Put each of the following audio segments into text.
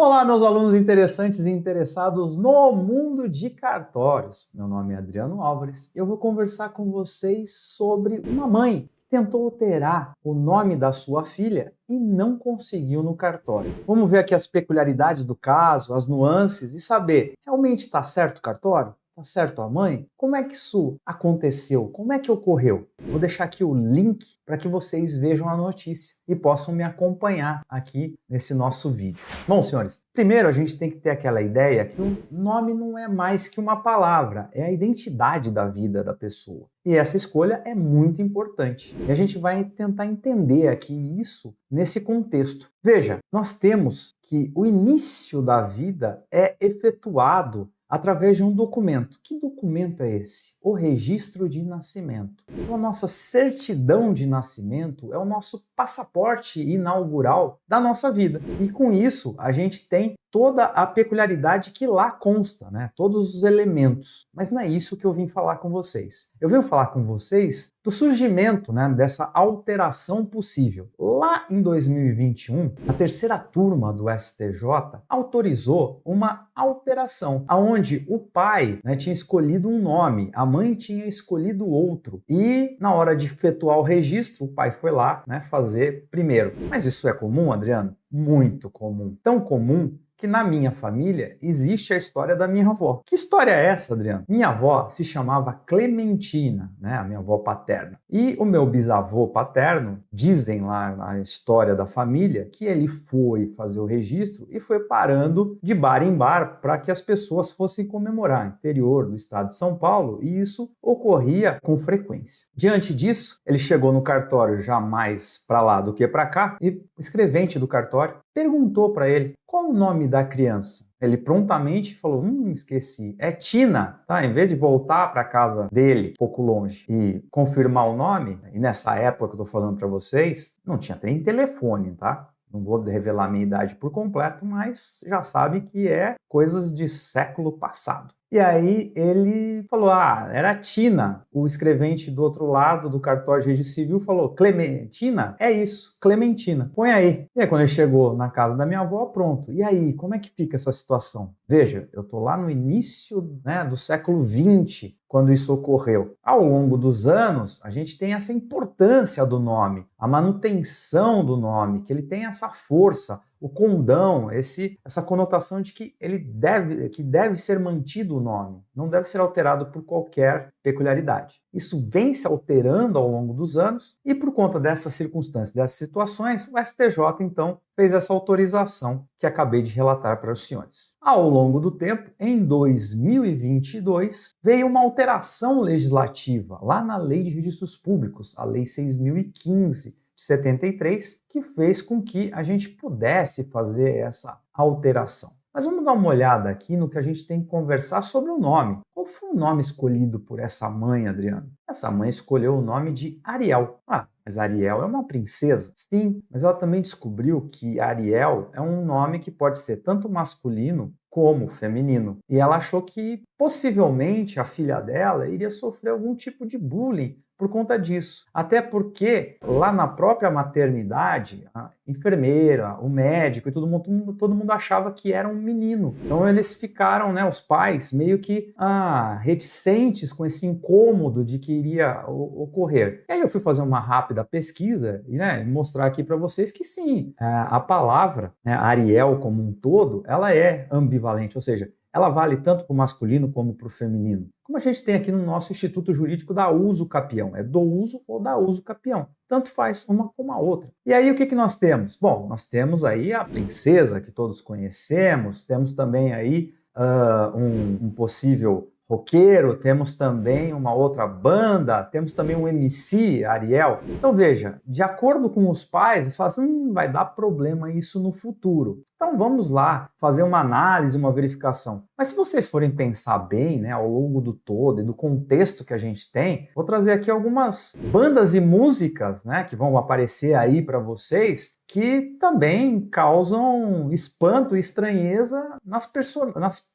Olá, meus alunos interessantes e interessados no mundo de cartórios. Meu nome é Adriano Álvares e eu vou conversar com vocês sobre uma mãe que tentou alterar o nome da sua filha e não conseguiu no cartório. Vamos ver aqui as peculiaridades do caso, as nuances e saber, realmente está certo o cartório? Tá certo a mãe? Como é que isso aconteceu? Como é que ocorreu? Vou deixar aqui o link para que vocês vejam a notícia e possam me acompanhar aqui nesse nosso vídeo. Bom, senhores, primeiro a gente tem que ter aquela ideia que o nome não é mais que uma palavra, é a identidade da vida da pessoa. E essa escolha é muito importante. E a gente vai tentar entender aqui isso nesse contexto. Veja, nós temos que o início da vida é efetuado através de um documento. Que documento é esse? O registro de nascimento. Então, a nossa certidão de nascimento é o nosso passaporte inaugural da nossa vida. E com isso, a gente tem toda a peculiaridade que lá consta, né? Todos os elementos. Mas não é isso que eu vim falar com vocês. Eu vim falar com vocês do surgimento, né, dessa alteração possível. Lá em 2021, a terceira turma do STJ autorizou uma alteração, onde o pai, né, tinha escolhido um nome, a mãe tinha escolhido outro. E na hora de efetuar o registro, o pai foi lá, né, fazer primeiro. Mas isso é comum, Adriano? Muito comum. Tão comum que na minha família existe a história da minha avó. Que história é essa, Adriano? Minha avó se chamava Clementina, né? A minha avó paterna. E o meu bisavô paterno, dizem lá na história da família, que ele foi fazer o registro e foi parando de bar em bar para que as pessoas fossem comemorar no interior do estado de São Paulo, e isso ocorria com frequência. Diante disso, ele chegou no cartório já mais para lá do que para cá, e o escrevente do cartório perguntou para ele qual o nome da criança. Ele prontamente falou, esqueci, é Tina, tá? Em vez de voltar para a casa dele, pouco longe, e confirmar o nome, e nessa época que eu estou falando para vocês, não tinha nem telefone, tá? Não vou revelar minha idade por completo, mas já sabe que é coisas de século passado. E aí ele falou, era Tina. O escrevente do outro lado do cartório de registro civil falou, Clementina? É isso, Clementina. Põe aí. E aí quando ele chegou na casa da minha avó, pronto. E aí, como é que fica essa situação? Veja, eu estou lá no início, né, do século XX, quando isso ocorreu. Ao longo dos anos, a gente tem essa importância do nome, a manutenção do nome, que ele tem essa força, o condão, essa conotação de que deve ser mantido o nome, não deve ser alterado por qualquer peculiaridade. Isso vem se alterando ao longo dos anos e por conta dessas circunstâncias, dessas situações, o STJ então fez essa autorização que acabei de relatar para os senhores. Ao longo do tempo, em 2022, veio uma alteração legislativa lá na Lei de Registros Públicos, a Lei 6.015, de 73, que fez com que a gente pudesse fazer essa alteração. Mas vamos dar uma olhada aqui no que a gente tem que conversar sobre o nome. Qual foi o nome escolhido por essa mãe, Adriano? Essa mãe escolheu o nome de Ariel. Mas Ariel é uma princesa? Sim, mas ela também descobriu que Ariel é um nome que pode ser tanto masculino como feminino. E ela achou que possivelmente a filha dela iria sofrer algum tipo de bullying por conta disso. Até porque lá na própria maternidade, a enfermeira, o médico e todo mundo achava que era um menino. Então eles ficaram, né, os pais, meio que reticentes com esse incômodo de que iria ocorrer. E aí eu fui fazer uma rápida pesquisa e, né, mostrar aqui para vocês que sim, a palavra, né, Ariel como um todo, ela é ambivalente, ou seja, ela vale tanto para o masculino como para o feminino. Como a gente tem aqui no nosso Instituto Jurídico da uso capião, é do uso ou da uso capião. Tanto faz uma como a outra. E aí o que nós temos? Bom, nós temos aí a princesa que todos conhecemos, temos também aí um possível roqueiro, temos também uma outra banda, temos também um MC, Ariel. Então veja, de acordo com os pais, eles falam assim, vai dar problema isso no futuro. Então vamos lá fazer uma análise, uma verificação. Mas se vocês forem pensar bem, né, ao longo do todo e do contexto que a gente tem, vou trazer aqui algumas bandas e músicas, né, que vão aparecer aí para vocês, que também causam espanto e estranheza nas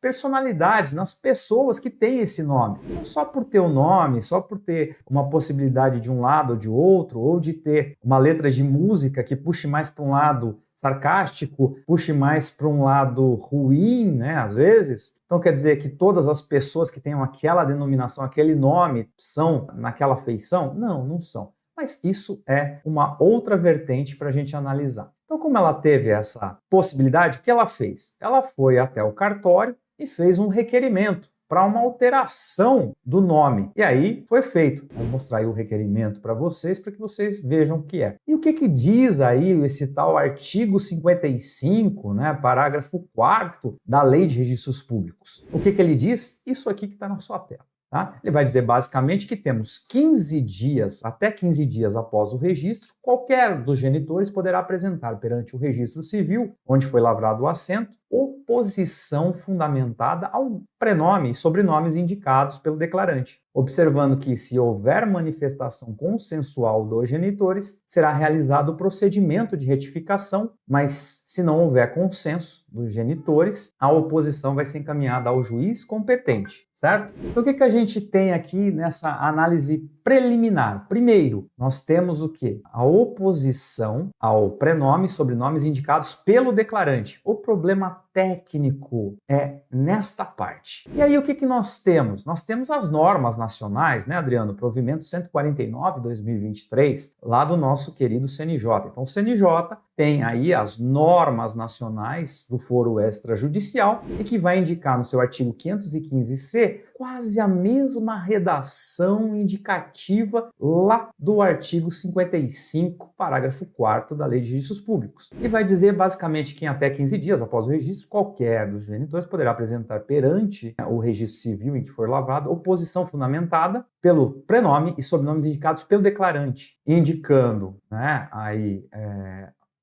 personalidades, nas pessoas que têm esse nome. Não só por ter o nome, só por ter uma possibilidade de um lado ou de outro, ou de ter uma letra de música que puxe mais para um lado sarcástico, puxe mais para um lado ruim, né, às vezes. Então quer dizer que todas as pessoas que tenham aquela denominação, aquele nome, são naquela feição? Não, não são. Mas isso é uma outra vertente para a gente analisar. Então, como ela teve essa possibilidade, o que ela fez? Ela foi até o cartório e fez um requerimento para uma alteração do nome. E aí foi feito. Vou mostrar aí o requerimento para vocês que vocês vejam o que é. E o que diz aí esse tal artigo 55, né, parágrafo 4º da Lei de Registros Públicos? O que ele diz? Isso aqui que está na sua tela. Tá? Ele vai dizer basicamente que temos 15 dias, até 15 dias após o registro, qualquer dos genitores poderá apresentar perante o registro civil, onde foi lavrado o assento, oposição fundamentada ao prenome e sobrenomes indicados pelo declarante, observando que, se houver manifestação consensual dos genitores, será realizado o procedimento de retificação, mas, se não houver consenso dos genitores, a oposição vai ser encaminhada ao juiz competente, certo? Então, o que a gente tem aqui nessa análise preliminar? Primeiro, nós temos o quê? A oposição ao prenome e sobrenomes indicados pelo declarante. O problema técnico é nesta parte. E aí o que nós temos? Nós temos as normas nacionais, né, Adriano? Provimento 149/2023, lá do nosso querido CNJ. Então o CNJ tem aí as normas nacionais do foro extrajudicial e que vai indicar no seu artigo 515-C quase a mesma redação indicativa lá do artigo 55, parágrafo 4º da Lei de Registros Públicos. E vai dizer basicamente que em até 15 dias após o registro, qualquer dos genitores poderá apresentar perante o registro civil em que for lavrado oposição fundamentada pelo prenome e sobrenomes indicados pelo declarante, indicando, né,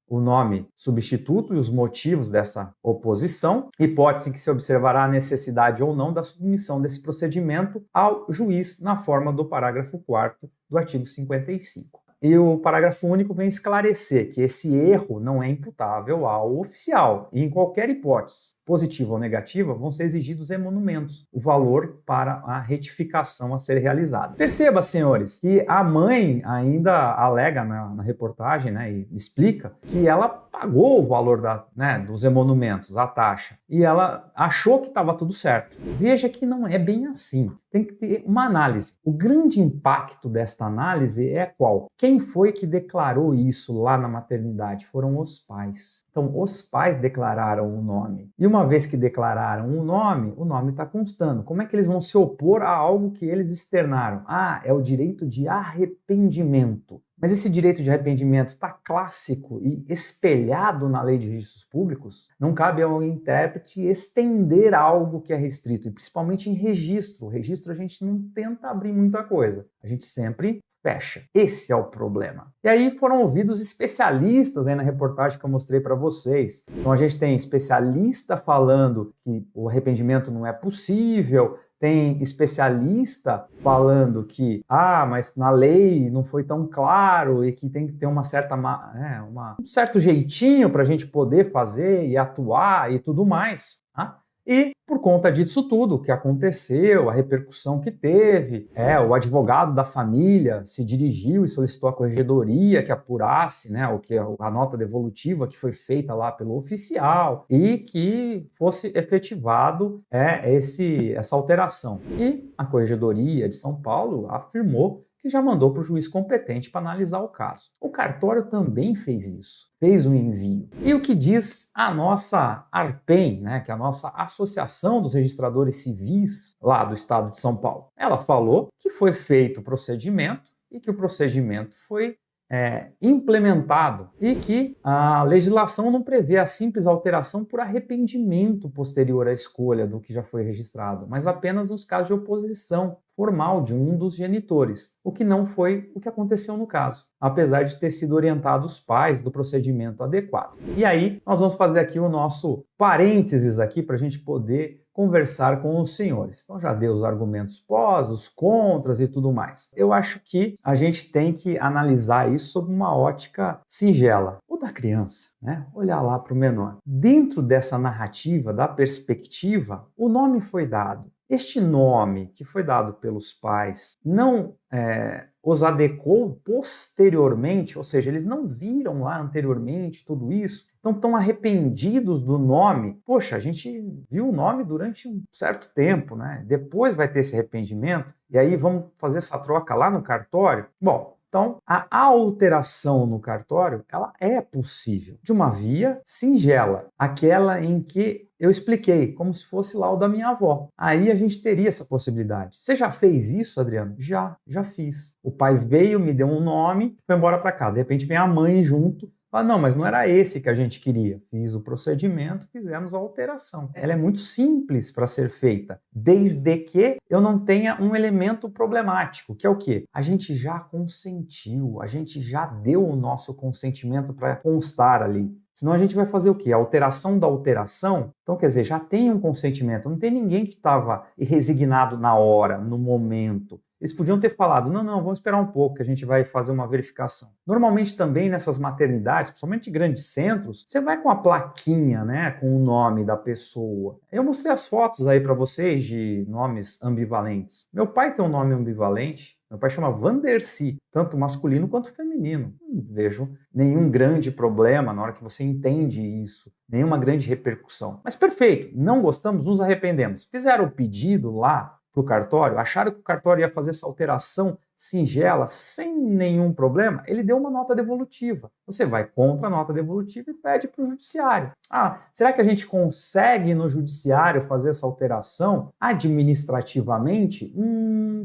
o nome substituto e os motivos dessa oposição, hipótese em que se observará a necessidade ou não da submissão desse procedimento ao juiz na forma do parágrafo 4º do artigo 55. E o parágrafo único vem esclarecer que esse erro não é imputável ao oficial e, em qualquer hipótese, positiva ou negativa, vão ser exigidos emolumentos, o valor para a retificação a ser realizada. Perceba, senhores, que a mãe ainda alega na reportagem, né, e explica que ela pagou o valor dos emolumentos, a taxa, e ela achou que estava tudo certo. Veja que não é bem assim. Tem que ter uma análise. O grande impacto desta análise é qual? Quem foi que declarou isso lá na maternidade? Foram os pais. Então, os pais declararam o nome. E uma vez que declararam o nome está constando. Como é que eles vão se opor a algo que eles externaram? Ah, é o direito de arrependimento. Mas esse direito de arrependimento está clássico e espelhado na Lei de Registros Públicos? Não cabe ao intérprete estender algo que é restrito, e principalmente em registro. O registro a gente não tenta abrir muita coisa, a gente sempre fecha. Esse é o problema. E aí foram ouvidos especialistas aí na reportagem que eu mostrei para vocês. Então a gente tem especialista falando que o arrependimento não é possível, tem especialista falando que, mas na lei não foi tão claro e que tem que ter um certo jeitinho para a gente poder fazer e atuar e tudo mais. Tá? E, por conta disso tudo, o que aconteceu, a repercussão que teve, o advogado da família se dirigiu e solicitou a corregedoria que apurasse, né, a nota devolutiva que foi feita lá pelo oficial e que fosse efetivado essa alteração. E a Corregedoria de São Paulo afirmou que já mandou para o juiz competente para analisar o caso. O cartório também fez isso, fez um envio. E o que diz a nossa ARPEM, né, que é a nossa Associação dos Registradores Civis lá do estado de São Paulo? Ela falou que foi feito o procedimento e que o procedimento foi implementado e que a legislação não prevê a simples alteração por arrependimento posterior à escolha do que já foi registrado, mas apenas nos casos de oposição formal de um dos genitores, o que não foi o que aconteceu no caso, apesar de ter sido orientado os pais do procedimento adequado. E aí, nós vamos fazer aqui o nosso parênteses aqui para a gente poder conversar com os senhores. Então já dei os argumentos pós, os contras e tudo mais. Eu acho que a gente tem que analisar isso sob uma ótica singela. O da criança, né? Olhar lá para o menor. Dentro dessa narrativa, da perspectiva, o nome foi dado. Este nome que foi dado pelos pais não os adequou posteriormente, ou seja, eles não viram lá anteriormente tudo isso, então estão arrependidos do nome. Poxa, a gente viu o nome durante um certo tempo, né? Depois vai ter esse arrependimento, e aí vamos fazer essa troca lá no cartório? Bom, então, a alteração no cartório, ela é possível, de uma via singela, aquela em que eu expliquei, como se fosse lá o da minha avó. Aí a gente teria essa possibilidade. Você já fez isso, Adriano? Já fiz. O pai veio, me deu um nome, foi embora para casa. De repente vem a mãe junto, fala, não, mas não era esse que a gente queria. Fiz o procedimento, fizemos a alteração. Ela é muito simples para ser feita, desde que eu não tenha um elemento problemático, que é o quê? A gente já consentiu, a gente já deu o nosso consentimento para constar ali. Senão a gente vai fazer o quê? A alteração da alteração. Então, quer dizer, já tem um consentimento. Não tem ninguém que estava resignado na hora, no momento. Eles podiam ter falado, não, vamos esperar um pouco que a gente vai fazer uma verificação. Normalmente também nessas maternidades, principalmente grandes centros, você vai com a plaquinha, né, com o nome da pessoa. Eu mostrei as fotos aí para vocês de nomes ambivalentes. Meu pai tem um nome ambivalente. Meu pai chama Vandercy, tanto masculino quanto feminino. Não vejo nenhum grande problema na hora que você entende isso, nenhuma grande repercussão. Mas perfeito, não gostamos, nos arrependemos. Fizeram o pedido lá para o cartório, acharam que o cartório ia fazer essa alteração singela, sem nenhum problema, ele deu uma nota devolutiva. Você vai contra a nota devolutiva e pede para o judiciário. Será que a gente consegue no judiciário fazer essa alteração administrativamente?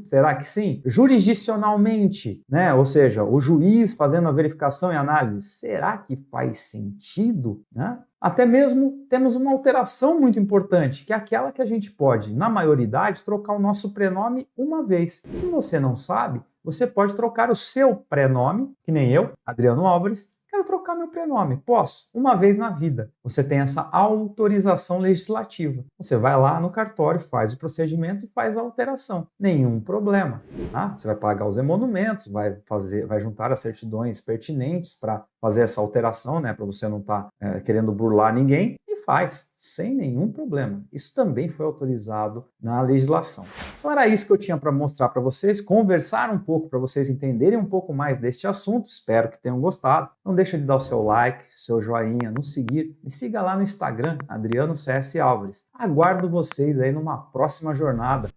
Será que sim? Jurisdicionalmente, né? Ou seja, o juiz fazendo a verificação e análise, será que faz sentido, né? Até mesmo temos uma alteração muito importante, que é aquela que a gente pode, na maioridade, trocar o nosso prenome uma vez. Se você não sabe, você pode trocar o seu prenome, que nem eu, Adriano Álvares, quero trocar meu prenome. Posso? Uma vez na vida. Você tem essa autorização legislativa. Você vai lá no cartório, faz o procedimento e faz a alteração. Nenhum problema. Tá? Você vai pagar os emolumentos, vai juntar as certidões pertinentes para fazer essa alteração, né, para você não estar querendo burlar ninguém, e faz, sem nenhum problema. Isso também foi autorizado na legislação. Então era isso que eu tinha para mostrar para vocês, conversar um pouco para vocês entenderem um pouco mais deste assunto. Espero que tenham gostado. Não deixa de dar o seu like, seu joinha, nos seguir. Me siga lá no Instagram, Adriano CS Álvares. Aguardo vocês aí numa próxima jornada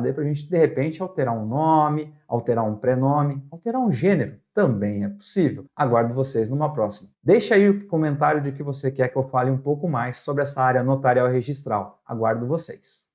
aí para a gente, de repente, alterar um nome, alterar um prenome, alterar um gênero. Também é possível. Aguardo vocês numa próxima. Deixa aí o comentário de que você quer que eu fale um pouco mais sobre essa área notarial e registral. Aguardo vocês.